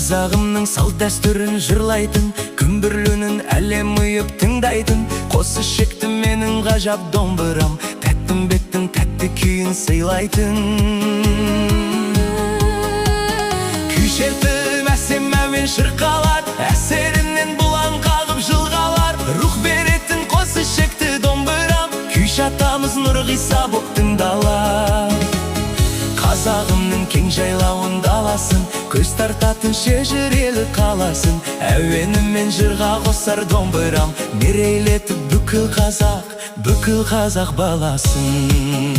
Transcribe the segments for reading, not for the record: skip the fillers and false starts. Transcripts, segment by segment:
Қазағымның салт дәстүрін жырлайтын, күмбірлөнін әлем ұйып тыңдайтын, қос ішекті менің ғажап домбырам, тәттімбеттің тәтті күйін сыйлайтын. Күй шертіп әсем әуен шырқалар, әсерінен бұлан қағып жылғалар. Рух беретін қос ішекті домбырам, күй шатамыз нұр ғиса боп тыңдалар. Қазағымның кең жайлауын даласын, көз тартатын шежірелі қаласын. Әуенімен жырға қосар домбырам, мерейлетіп бүкіл қазақ баласын.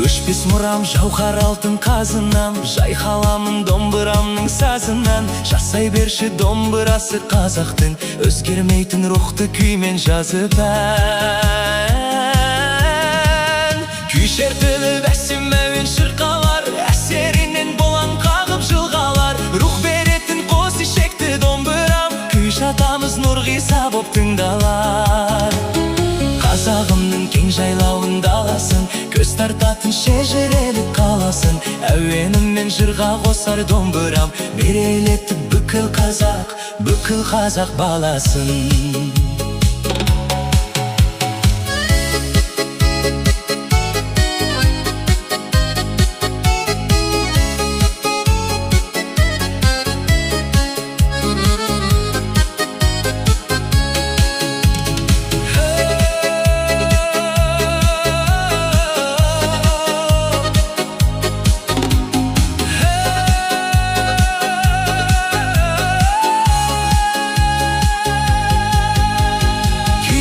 Өшпес мұрам жауһар алтын қазынан, жайқаламын домбырамның сазынан. Жасай берші домбырасы қазақтың, өзгермейтін рухты күймен жазып ән. Күй шертіліп әсем әуен шырқалар, әсерінен бұлан қағып жылғалар. Рух беретін қос ішекті домбырам, күй шатамыз нұр ғиса боп тыңдалар. Қазағымның кең жайлауын даласын, көз тартатын шежірелі қаласын. Әуенімен жырға қосар домбырам, мерейлетіп бүкіл қазақ баласын.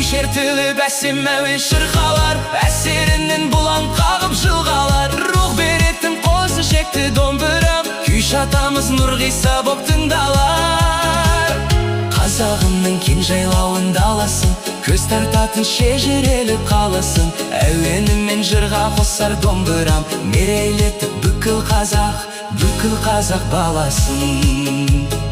Шертіліп әсем әуен шырқалар, әсерінен бұлан қағып жылғалар. Рух беретін қос ішекті домбырам, күй шатамыз нұр ғиса боп тыңдалар. Қазағымның кең жайлауын даласын, көз тартатын шежірелі қаласын. Әуенімен жырға қосар домбырам, мерейлетіп бүкіл қазақ баласын.